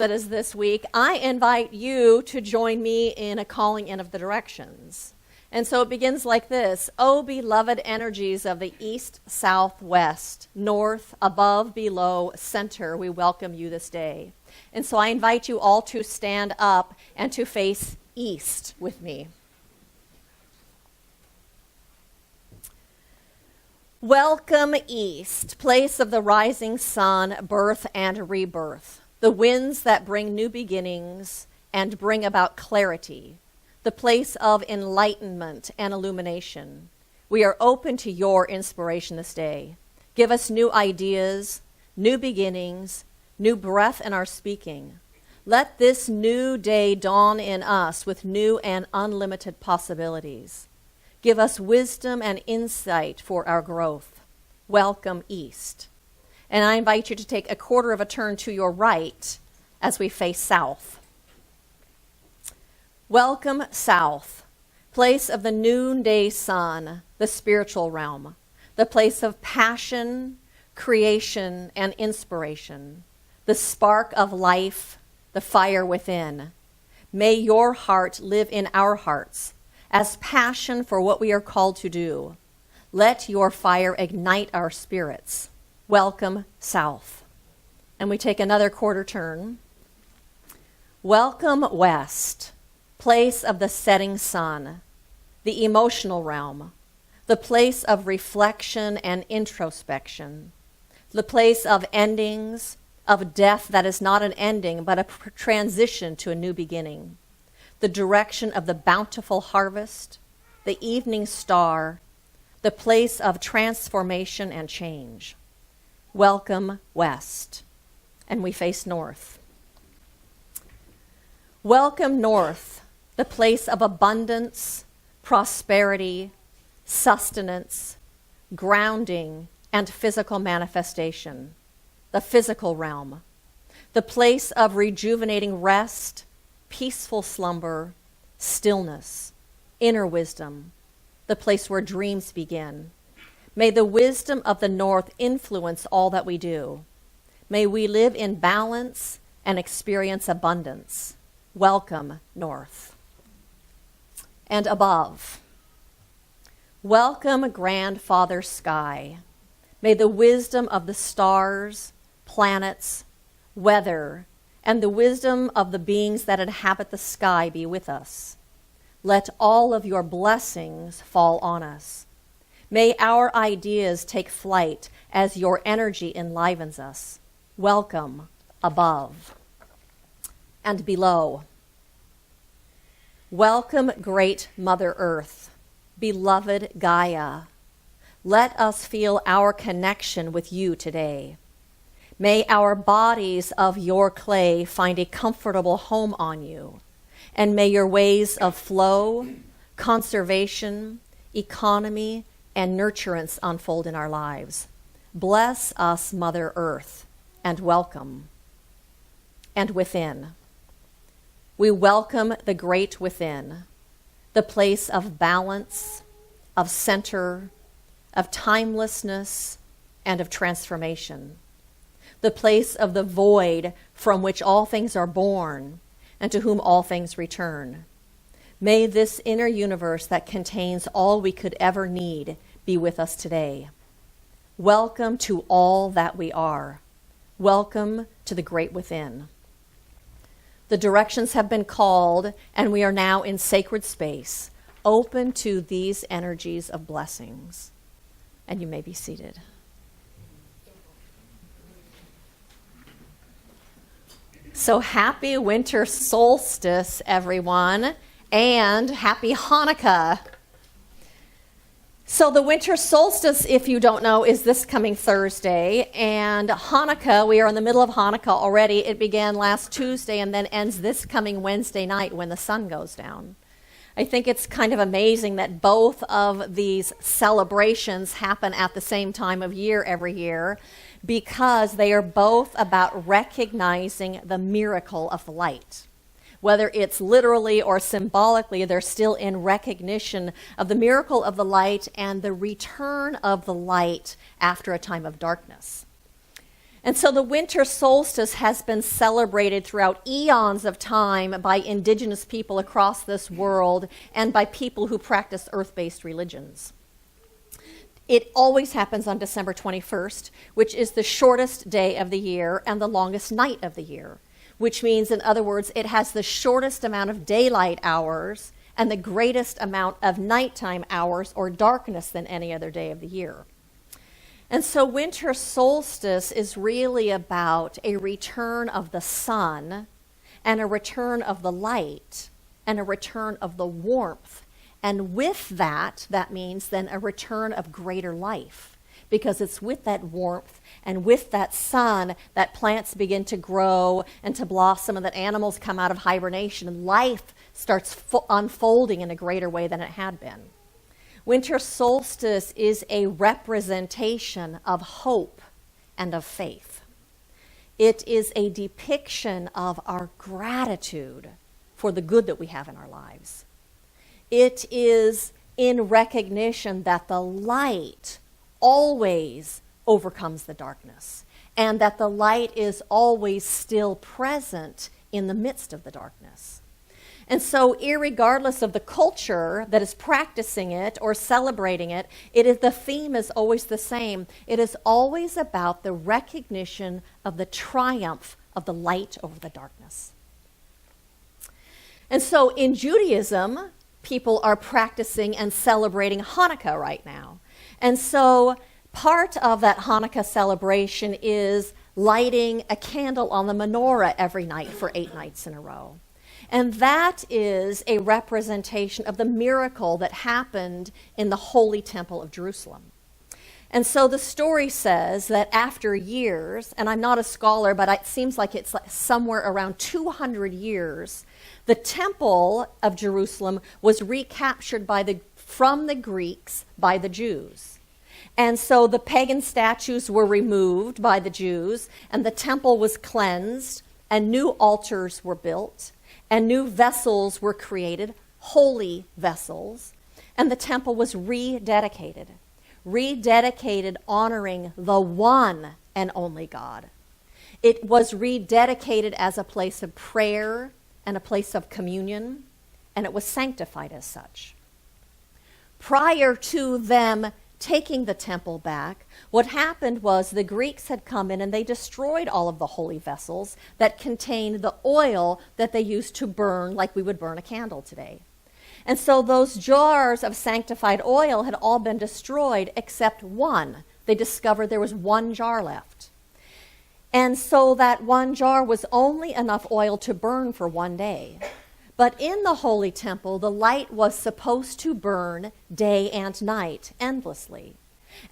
that is this week, I invite you to join me in a calling in of the directions. And so it begins like this. O beloved energies of the east, south, west, north, above, below, center, we welcome you this day. And so I invite you all to stand up and to face east with me. Welcome east, place of the rising sun, birth and rebirth, the winds that bring new beginnings and bring about clarity, the place of enlightenment and illumination. We are open to your inspiration this day. Give us new ideas, new beginnings, new breath in our speaking. Let this new day dawn in us with new and unlimited possibilities. Give us wisdom and insight for our growth. Welcome east. And I invite you to take a quarter of a turn to your right as we face south. Welcome south, place of the noonday sun, the spiritual realm, the place of passion, creation, and inspiration, the spark of life, the fire within. May your heart live in our hearts as passion for what we are called to do. Let your fire ignite our spirits. Welcome south. And we take another quarter turn. Welcome west, place of the setting sun, the emotional realm, the place of reflection and introspection, the place of endings, of death that is not an ending but a transition to a new beginning, the direction of the bountiful harvest, the evening star, the place of transformation and change. Welcome west. And we face north. Welcome north, the place of abundance, prosperity, sustenance, grounding, and physical manifestation, the physical realm, the place of rejuvenating rest, peaceful slumber, stillness, inner wisdom, the place where dreams begin. May the wisdom of the north influence all that we do. May we live in balance and experience abundance. Welcome, north. And above. Welcome, grandfather sky. May the wisdom of the stars, planets, weather, and the wisdom of the beings that inhabit the sky be with us. Let all of your blessings fall on us. May our ideas take flight as your energy enlivens us. Welcome above. And below. Welcome, great Mother Earth, beloved Gaia. Let us feel our connection with you today. May our bodies of your clay find a comfortable home on you, and may your ways of flow, conservation, economy, and nurturance unfold in our lives. Bless us, Mother Earth, and welcome. And within. We welcome the great within, the place of balance, of center, of timelessness, and of transformation. The place of the void from which all things are born and to whom all things return. May this inner universe that contains all we could ever need be with us today. Welcome to all that we are. Welcome to the great within. The directions have been called, and we are now in sacred space, open to these energies of blessings. And you may be seated. So happy winter solstice, everyone, and happy Hanukkah. So the winter solstice, if you don't know, is this coming Thursday, and Hanukkah, we are in the middle of Hanukkah already. It began last Tuesday and then ends this coming Wednesday night when the sun goes down. I think it's kind of amazing that both of these celebrations happen at the same time of year every year, because they are both about recognizing the miracle of light. Whether it's literally or symbolically, they're still in recognition of the miracle of the light and the return of the light after a time of darkness. And so the winter solstice has been celebrated throughout eons of time by indigenous people across this world and by people who practice earth-based religions. It always happens on December 21st, which is the shortest day of the year and the longest night of the year, which means, in other words, it has the shortest amount of daylight hours and the greatest amount of nighttime hours or darkness than any other day of the year. And so winter solstice is really about a return of the sun and a return of the light and a return of the warmth. And with that, that means then a return of greater life, because it's with that warmth and with that sun that plants begin to grow and to blossom and that animals come out of hibernation and life starts unfolding in a greater way than it had been. Winter solstice is a representation of hope and of faith. It is a depiction of our gratitude for the good that we have in our lives. It is in recognition that the light always overcomes the darkness, and that the light is always still present in the midst of the darkness. And so, irregardless of the culture that is practicing it or celebrating it, the theme is always the same. It is always about the recognition of the triumph of the light over the darkness. And so, in Judaism, people are practicing and celebrating Hanukkah right now. And so, part of that Hanukkah celebration is lighting a candle on the menorah every night for 8 nights in a row. And that is a representation of the miracle that happened in the Holy Temple of Jerusalem. And so the story says that after years, and I'm not a scholar, but it seems like it's somewhere around 200 years, the Temple of Jerusalem was recaptured from the Greeks by the Jews. And so the pagan statues were removed by the Jews, and the temple was cleansed, and new altars were built, and new vessels were created, holy vessels, and the temple was rededicated honoring the one and only God. It was rededicated as a place of prayer and a place of communion, and it was sanctified as such. Prior to them taking the temple back, what happened was the Greeks had come in and they destroyed all of the holy vessels that contained the oil that they used to burn like we would burn a candle today. And so those jars of sanctified oil had all been destroyed except one. They discovered there was one jar left. And so that one jar was only enough oil to burn for one day. But in the Holy Temple, the light was supposed to burn day and night, endlessly.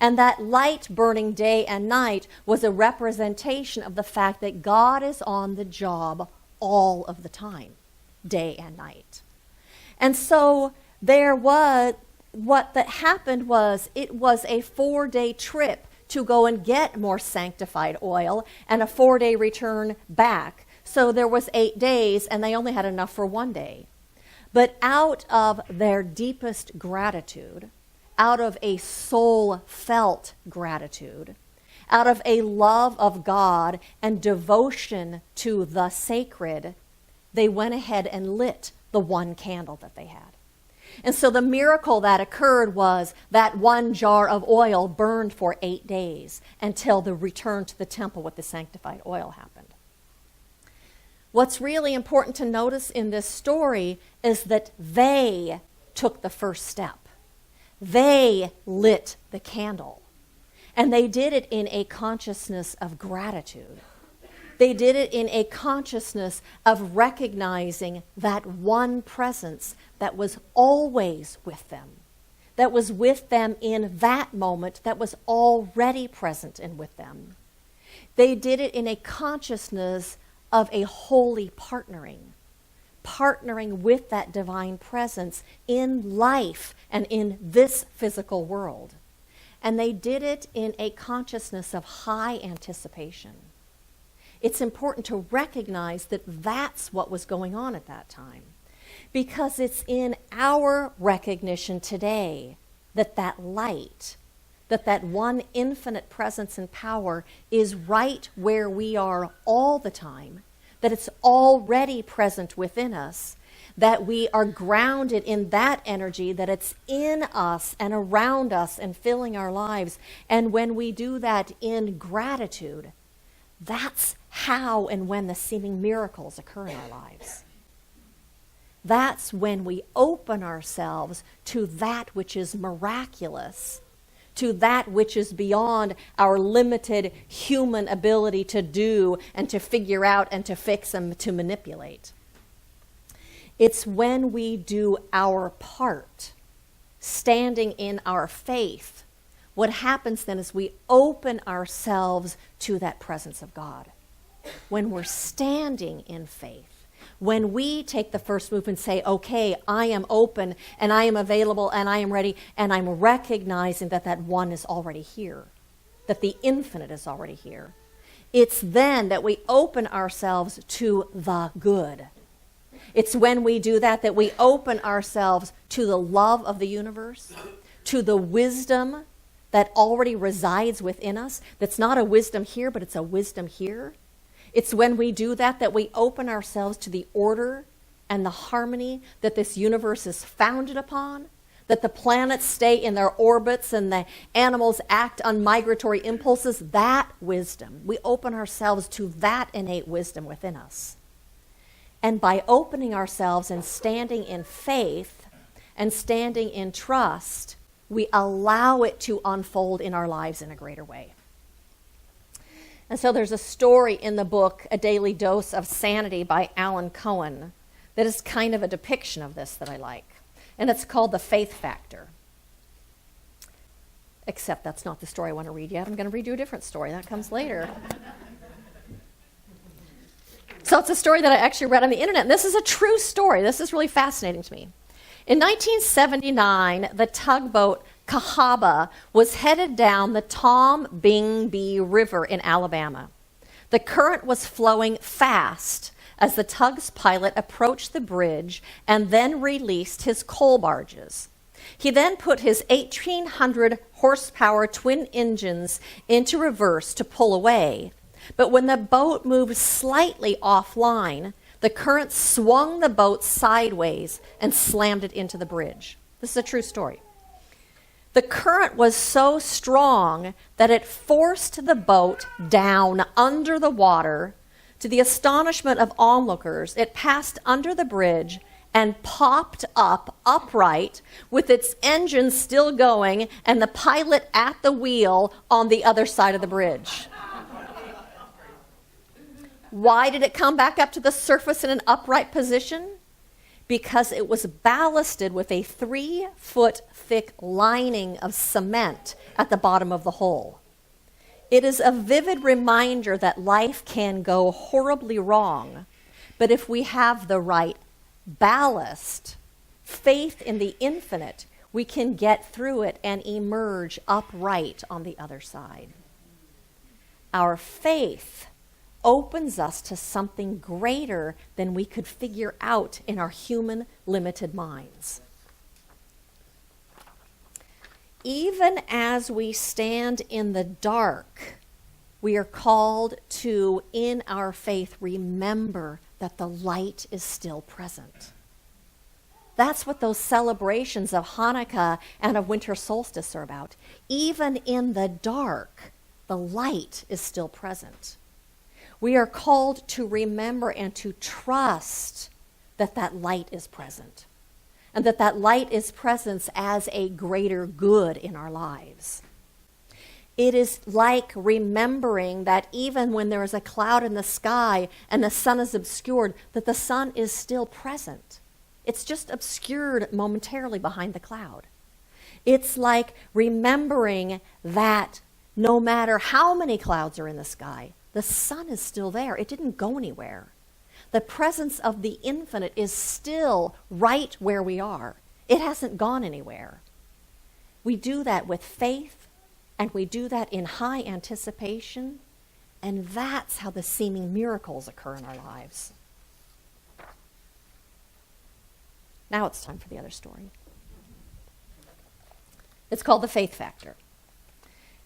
And that light burning day and night was a representation of the fact that God is on the job all of the time, day and night. And so what that happened was it was a 4-day trip to go and get more sanctified oil and a 4-day return back. So there was 8 days, and they only had enough for 1 day. But out of their deepest gratitude, out of a soul-felt gratitude, out of a love of God and devotion to the sacred, they went ahead and lit the one candle that they had. And so the miracle that occurred was that one jar of oil burned for 8 days until the return to the temple with the sanctified oil happened. What's really important to notice in this story is that they took the first step. They lit the candle. And they did it in a consciousness of gratitude. They did it in a consciousness of recognizing that one presence that was always with them, that was with them in that moment, that was already present and with them. They did it in a consciousness of a holy partnering with that divine presence in life and in this physical world. And they did it in a consciousness of high anticipation. It's important to recognize that that's what was going on at that time, because it's in our recognition today that that light, that that one infinite presence and power is right where we are all the time, that it's already present within us, that we are grounded in that energy, that it's in us and around us and filling our lives. And when we do that in gratitude, that's how and when the seeming miracles occur in our lives. That's when we open ourselves to that which is miraculous, to that which is beyond our limited human ability to do and to figure out and to fix and to manipulate. It's when we do our part, standing in our faith. What happens then is we open ourselves to that presence of God. When we're standing in faith, when we take the first move and say, okay, I am open and I am available and I am ready, and I'm recognizing that that one is already here, that the infinite is already here. It's then that we open ourselves to the good. It's when we do that that we open ourselves to the love of the universe, to the wisdom that already resides within us. That's not a wisdom here, but it's a wisdom here. It's when we do that that we open ourselves to the order and the harmony that this universe is founded upon, that the planets stay in their orbits and the animals act on migratory impulses. That wisdom, we open ourselves to that innate wisdom within us. And by opening ourselves and standing in faith and standing in trust, we allow it to unfold in our lives in a greater way. And so there's a story in the book, A Daily Dose of Sanity by Alan Cohen, that is kind of a depiction of this that I like. And it's called The Faith Factor. Except that's not the story I want to read yet. I'm going to read you a different story. That comes later. So it's a story that I actually read on the internet. And this is a true story. This is really fascinating to me. In 1979, the tugboat Cahaba was headed down the Tombigbee River in Alabama. The current was flowing fast as the tug's pilot approached the bridge and then released his coal barges. He then put his 1,800 horsepower twin engines into reverse to pull away. But when the boat moved slightly offline, the current swung the boat sideways and slammed it into the bridge. This is a true story. The current was so strong that it forced the boat down under the water. To the astonishment of onlookers, it passed under the bridge and popped up upright with its engine still going and the pilot at the wheel on the other side of the bridge. Why did it come back up to the surface in an upright position? Because it was ballasted with a 3-foot thick lining of cement at the bottom of the hull. It is a vivid reminder that life can go horribly wrong, but if we have the right ballast, faith in the infinite, we can get through it and emerge upright on the other side. Our faith opens us to something greater than we could figure out in our human limited minds. Even as we stand in the dark, we are called to, in our faith, remember that the light is still present. That's what those celebrations of Hanukkah and of Winter Solstice are about. Even in the dark, the light is still present. We are called to remember and to trust that that light is present, and that that light is present as a greater good in our lives. It is like remembering that even when there is a cloud in the sky and the sun is obscured, that the sun is still present. It's just obscured momentarily behind the cloud. It's like remembering that no matter how many clouds are in the sky, the sun is still there. It didn't go anywhere. The presence of the infinite is still right where we are. It hasn't gone anywhere. We do that with faith, and we do that in high anticipation, and that's how the seeming miracles occur in our lives. Now it's time for the other story. It's called The Faith Factor.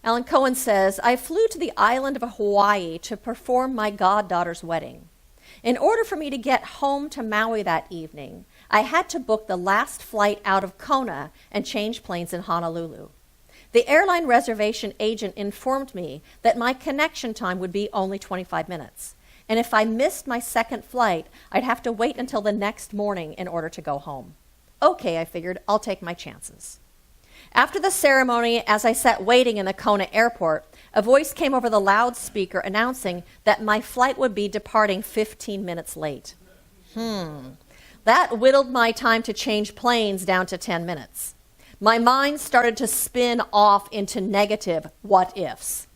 Alan Cohen says, I flew to the island of Hawaii to perform my goddaughter's wedding. In order for me to get home to Maui that evening, I had to book the last flight out of Kona and change planes in Honolulu. The airline reservation agent informed me that my connection time would be only 25 minutes. And if I missed my second flight, I'd have to wait until the next morning in order to go home. Okay, I figured, I'll take my chances. After the ceremony, as I sat waiting in the Kona airport, a voice came over the loudspeaker announcing that my flight would be departing 15 minutes late. That whittled my time to change planes down to 10 minutes. My mind started to spin off into negative what-ifs,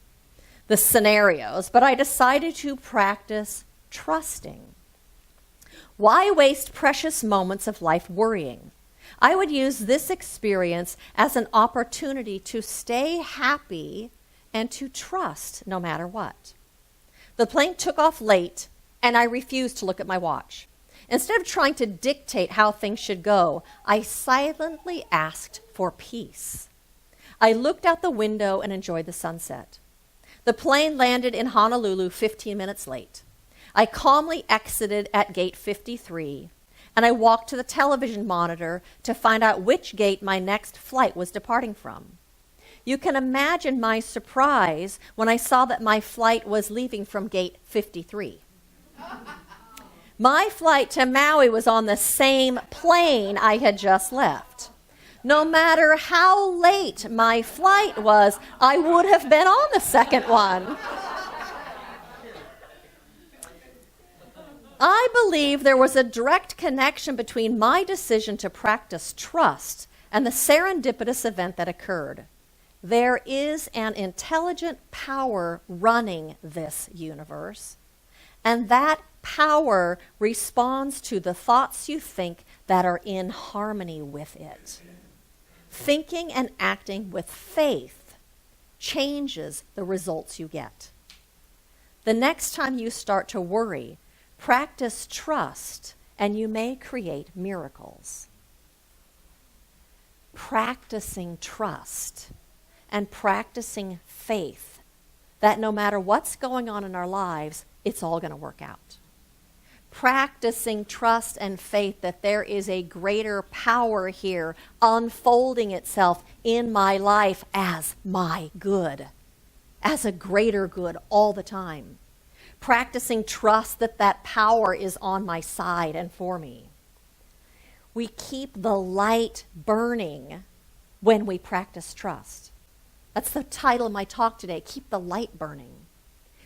the scenarios, but I decided to practice trusting. Why waste precious moments of life worrying? I would use this experience as an opportunity to stay happy and to trust no matter what. The plane took off late, and I refused to look at my watch. Instead of trying to dictate how things should go, I silently asked for peace. I looked out the window and enjoyed the sunset. The plane landed in Honolulu 15 minutes late. I calmly exited at gate 53, and I walked to the television monitor to find out which gate my next flight was departing from. You can imagine my surprise when I saw that my flight was leaving from gate 53. My flight to Maui was on the same plane I had just left. No matter how late my flight was, I would have been on the second one. I believe there was a direct connection between my decision to practice trust and the serendipitous event that occurred. There is an intelligent power running this universe, and that power responds to the thoughts you think that are in harmony with it. Thinking and acting with faith changes the results you get. The next time you start to worry, practice trust, and you may create miracles. Practicing trust and practicing faith that no matter what's going on in our lives, it's all going to work out. Practicing trust and faith that there is a greater power here unfolding itself in my life as my good, as a greater good all the time. Practicing trust that that power is on my side and for me. We keep the light burning when we practice trust. That's the title of my talk today, Keep the Light Burning.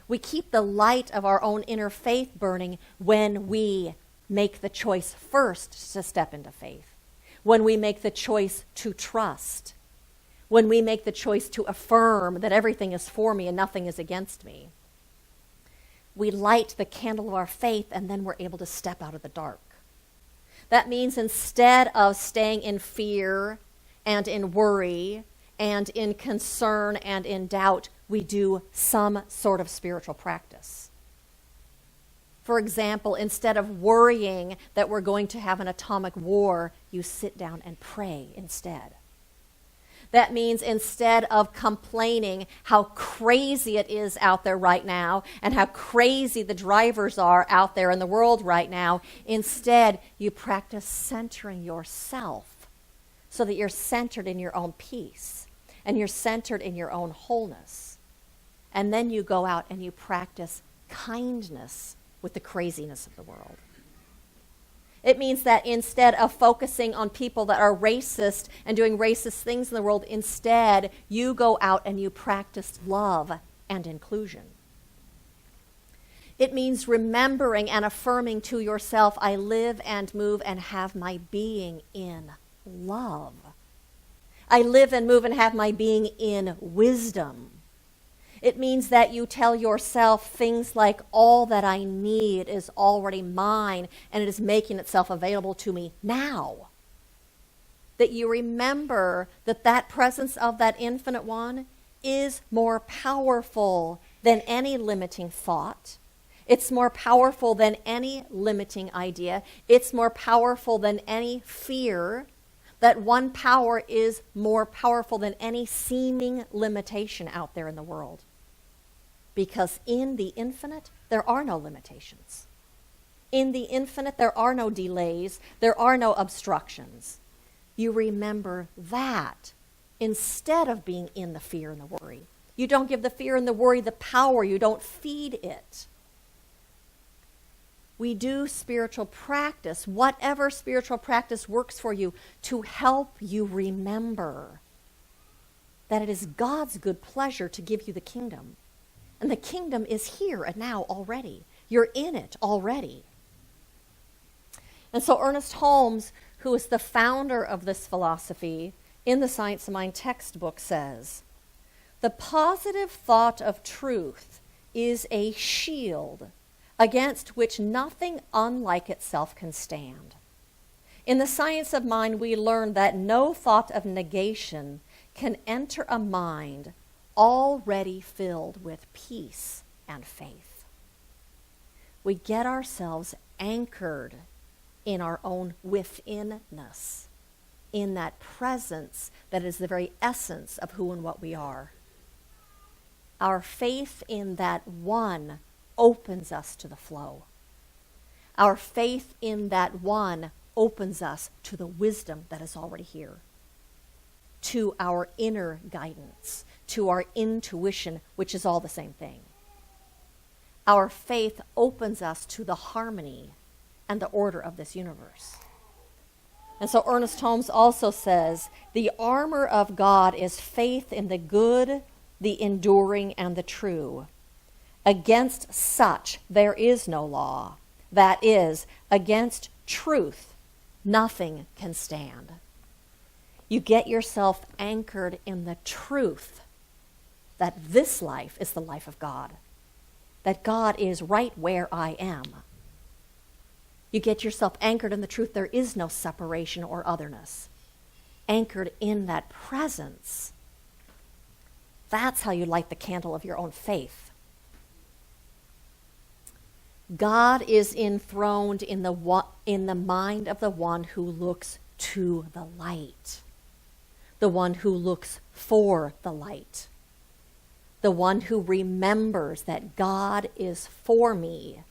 We keep the light of our own inner faith burning when we make the choice first to step into faith, when we make the choice to trust, when we make the choice to affirm that everything is for me and nothing is against me. We light the candle of our faith, and then we're able to step out of the dark. That means instead of staying in fear and in worry and in concern and in doubt, we do some sort of spiritual practice. For example, instead of worrying that we're going to have an atomic war, you sit down and pray instead. That means instead of complaining how crazy it is out there right now and how crazy the drivers are out there in the world right now, instead you practice centering yourself so that you're centered in your own peace and you're centered in your own wholeness. And then you go out and you practice kindness with the craziness of the world. It means that instead of focusing on people that are racist and doing racist things in the world, instead you go out and you practice love and inclusion. It means remembering and affirming to yourself, I live and move and have my being in love. I live and move and have my being in wisdom. It means that you tell yourself things like, all that I need is already mine, and it is making itself available to me now. That you remember that that presence of that infinite one is more powerful than any limiting thought. It's more powerful than any limiting idea. It's more powerful than any fear that one power is more powerful than any seeming limitation out there in the world. Because in the infinite, there are no limitations. In the infinite, there are no delays. There are no obstructions. You remember that instead of being in the fear and the worry. You don't give the fear and the worry the power. You don't feed it. We do spiritual practice, whatever spiritual practice works for you, to help you remember that it is God's good pleasure to give you the kingdom. And the kingdom is here and now already. You're in it already. And so Ernest Holmes, who is the founder of this philosophy, in the Science of Mind textbook says, "The positive thought of truth is a shield against which nothing unlike itself can stand. In the Science of Mind, we learn that no thought of negation can enter a mind already filled with peace and faith." We get ourselves anchored in our own withinness, in that presence that is the very essence of who and what we are. Our faith in that one opens us to the flow. Our faith in that one opens us to the wisdom that is already here, to our inner guidance, to our intuition, which is all the same thing. Our faith opens us to the harmony and the order of this universe. And so Ernest Holmes also says, "The armor of God is faith in the good, the enduring, and the true. Against such there is no law. That is, against truth nothing can stand." You get yourself anchored in the truth that this life is the life of God, that God is right where I am. You get yourself anchored in the truth there is no separation or otherness. Anchored in that presence. That's how you light the candle of your own faith. God is enthroned in the mind of the one who looks to the light, the one who looks for the light, the one who remembers that God is for me.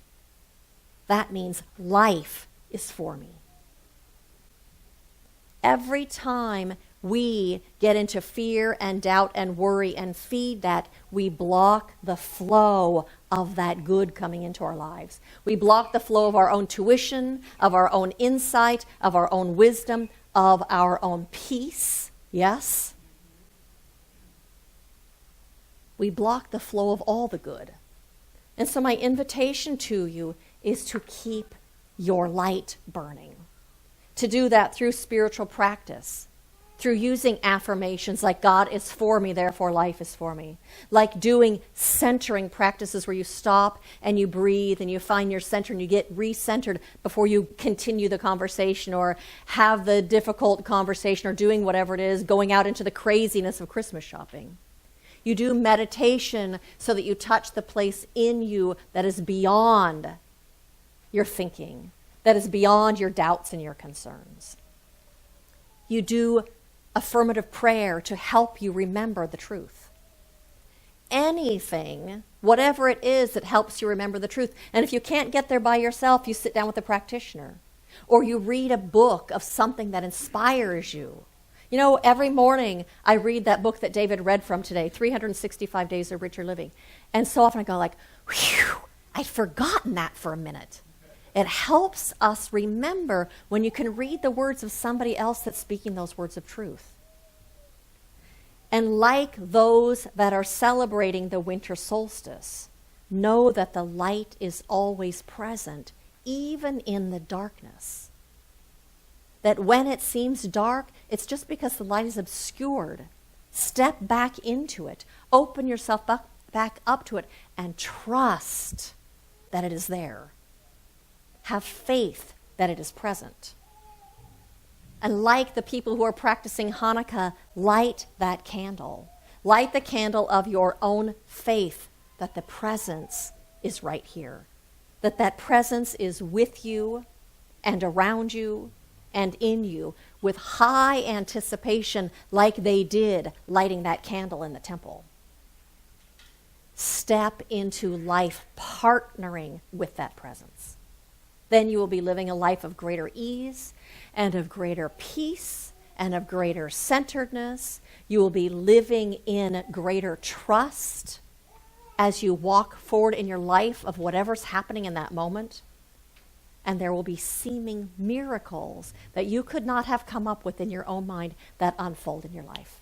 That means life is for me. Every time we get into fear and doubt and worry and feed that, we block the flow of that good coming into our lives. We block the flow of our own tuition, of our own insight, of our own wisdom, of our own peace. Yes? We block the flow of all the good. And so my invitation to you is to keep your light burning. To do that through spiritual practice, through using affirmations like God is for me, therefore life is for me. Like doing centering practices where you stop and you breathe and you find your center and you get recentered before you continue the conversation or have the difficult conversation or doing whatever it is, going out into the craziness of Christmas shopping. You do meditation so that you touch the place in you that is beyond your thinking, that is beyond your doubts and your concerns. You do affirmative prayer to help you remember the truth. Anything, whatever it is that helps you remember the truth. And if you can't get there by yourself, you sit down with a practitioner. Or you read a book of something that inspires you. You know, every morning I read that book that David read from today, 365 Days of Richer Living. And so often I go like, whew, I'd forgotten that for a minute. It helps us remember when you can read the words of somebody else that's speaking those words of truth. And like those that are celebrating the winter solstice, know that the light is always present, even in the darkness. That when it seems dark, it's just because the light is obscured. Step back into it. Open yourself back up to it and trust that it is there. Have faith that it is present. And like the people who are practicing Hanukkah, light that candle. Light the candle of your own faith that the presence is right here. That presence is with you and around you and in you with high anticipation, like they did lighting that candle in the temple. Step into life partnering with that presence. Then you will be living a life of greater ease and of greater peace and of greater centeredness. You will be living in greater trust as you walk forward in your life of whatever's happening in that moment. And there will be seeming miracles that you could not have come up with in your own mind that unfold in your life.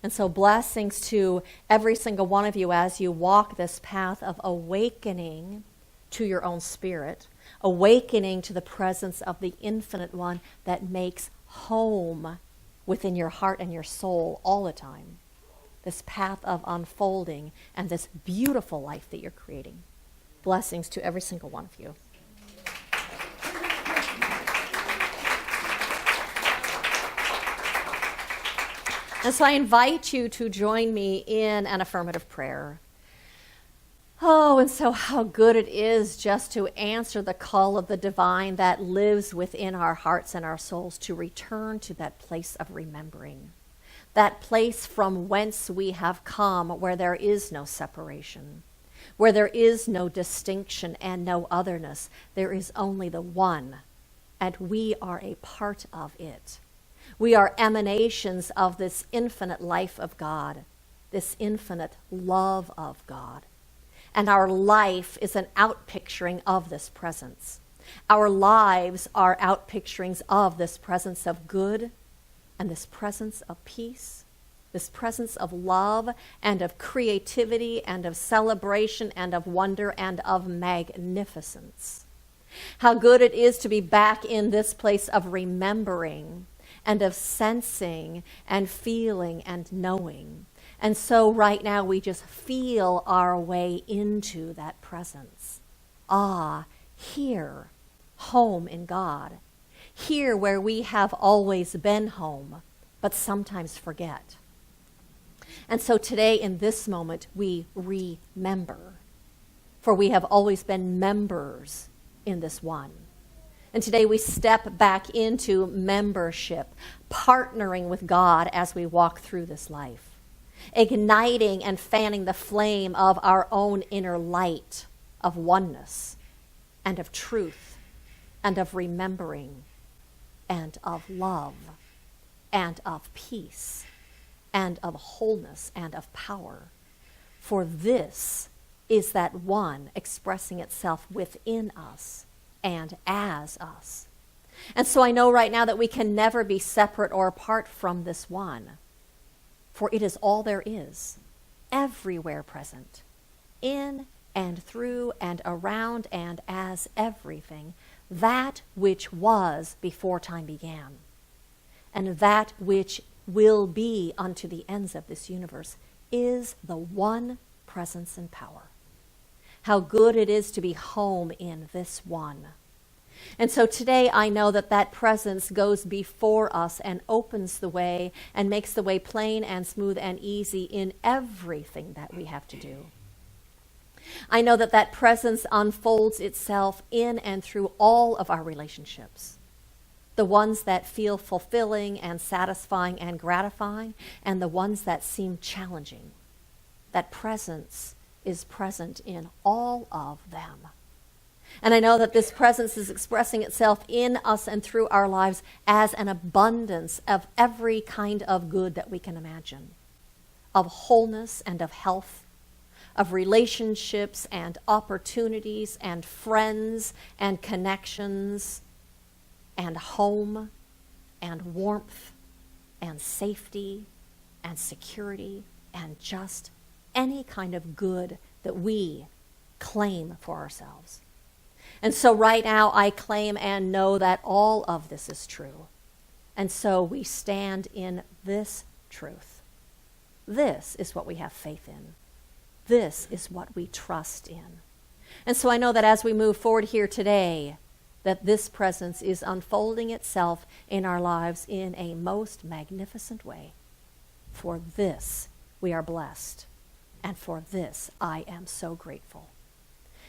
And so blessings to every single one of you as you walk this path of awakening to your own spirit, awakening to the presence of the Infinite One that makes home within your heart and your soul all the time. This path of unfolding and this beautiful life that you're creating. Blessings to every single one of you. And so I invite you to join me in an affirmative prayer. Oh, and so how good it is just to answer the call of the divine that lives within our hearts and our souls to return to that place of remembering, that place from whence we have come, where there is no separation, where there is no distinction and no otherness. There is only the one, and we are a part of it. We are emanations of this infinite life of God, this infinite love of God. And our life is an outpicturing of this presence. Our lives are outpicturings of this presence of good and this presence of peace, this presence of love and of creativity and of celebration and of wonder and of magnificence. How good it is to be back in this place of remembering and of sensing and feeling and knowing. And so right now we just feel our way into that presence. Here, home in God. Here where we have always been home, but sometimes forget. And so today in this moment we remember, for we have always been members in this one. And today we step back into membership, partnering with God as we walk through this life, igniting and fanning the flame of our own inner light of oneness and of truth and of remembering and of love and of peace and of wholeness and of power. For this is that one expressing itself within us and as us. And so I know right now that we can never be separate or apart from this one, for it is all there is, everywhere present, in and through and around and as everything, that which was before time began, and that which will be unto the ends of this universe is the one presence and power. How good it is to be home in this one. And so today I know that that presence goes before us and opens the way and makes the way plain and smooth and easy in everything that we have to do. I know that that presence unfolds itself in and through all of our relationships. The ones that feel fulfilling and satisfying and gratifying, and the ones that seem challenging. That presence is present in all of them. And I know that this presence is expressing itself in us and through our lives as an abundance of every kind of good that we can imagine, of wholeness and of health, of relationships and opportunities and friends and connections and home and warmth and safety and security and just any kind of good that we claim for ourselves. And so right now I claim and know that all of this is true. And so we stand in this truth. This is what we have faith in. This is what we trust in. And so I know that as we move forward here today, that this presence is unfolding itself in our lives in a most magnificent way. For this we are blessed. And for this I am so grateful.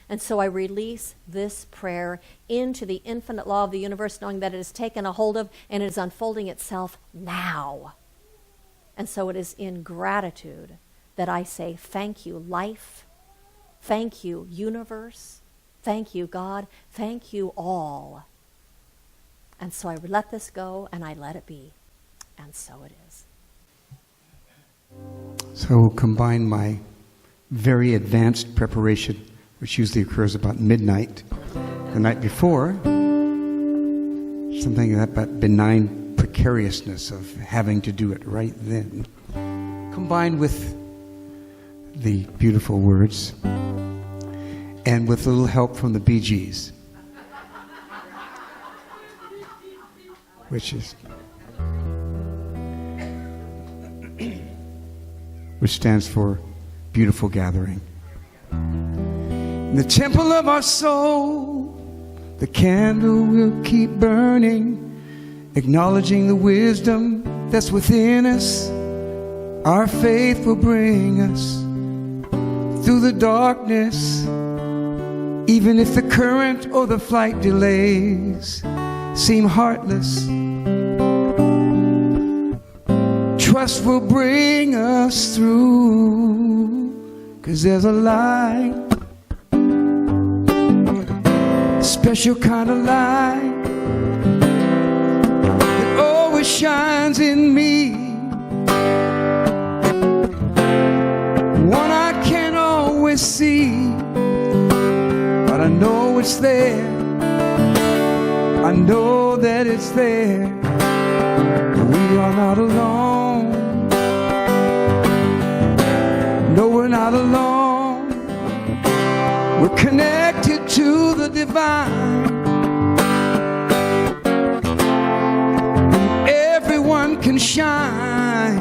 And so I release this prayer into the infinite law of the universe, knowing that it has taken a hold of and it is unfolding itself now. And so it is in gratitude that I say, thank you, life. Thank you, universe. Thank you, God. Thank you, all. And so I let this go and I let it be. And so it is. So combine my very advanced preparation, which usually occurs about midnight the night before, something that but benign precariousness of having to do it right then, combined with the beautiful words and with a little help from the Bee Gees, which stands for beautiful gathering. In the temple of our soul, the candle will keep burning, acknowledging the wisdom that's within us. Our faith will bring us through the darkness, even if the current or the flight delays seem heartless. Trust will bring us through, 'cause there's a light, a special kind of light that always shines in me, one I can't always see, but I know it's there. I know that it's there. We are not alone. No, we're not alone. We're connected to the divine. And everyone can shine.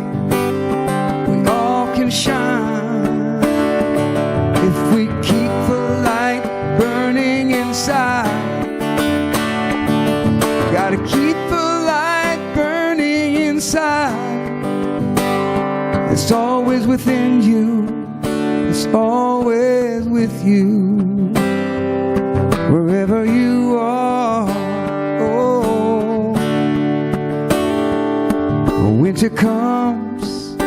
We all can shine if we keep the light burning inside. Gotta keep the light burning inside. It's always within you. It's always with you. Wherever you are. Oh, when winter comes, the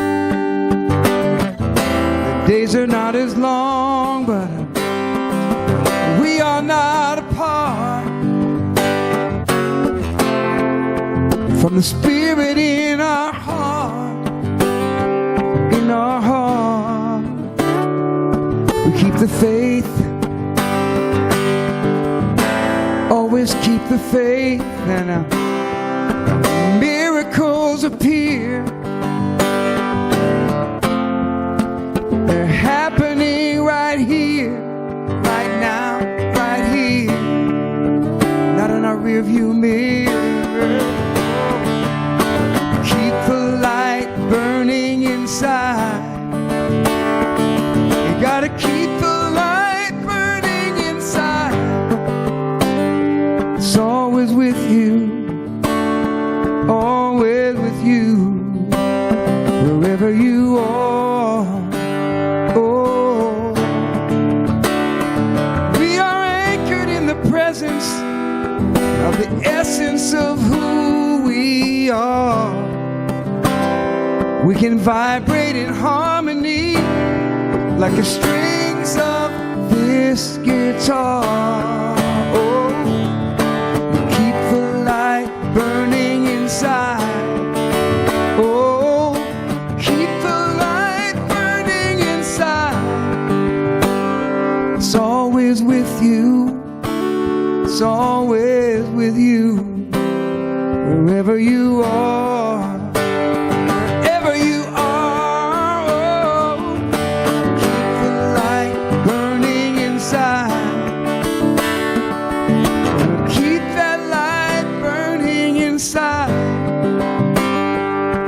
days are not as long, but we are not apart from the spirit in our heart. In our heart, we keep the faith. Always keep the faith, and miracles appear. They're happening right here, right now, right here, not in our rearview mirror. Keep the light burning inside. You gotta keep the light burning inside. It's always with you, always with you, wherever you are. Oh, we are anchored in the presence of the essence of who we are. We can vibrate in harmony like the strings of this guitar. Oh, we keep the light burning inside. Oh, keep the light burning inside. It's always with you. It's always with you, wherever you are.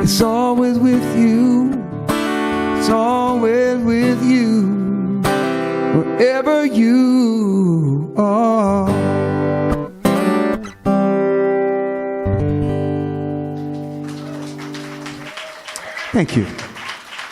It's always with you. It's always with you, wherever you are. Thank you.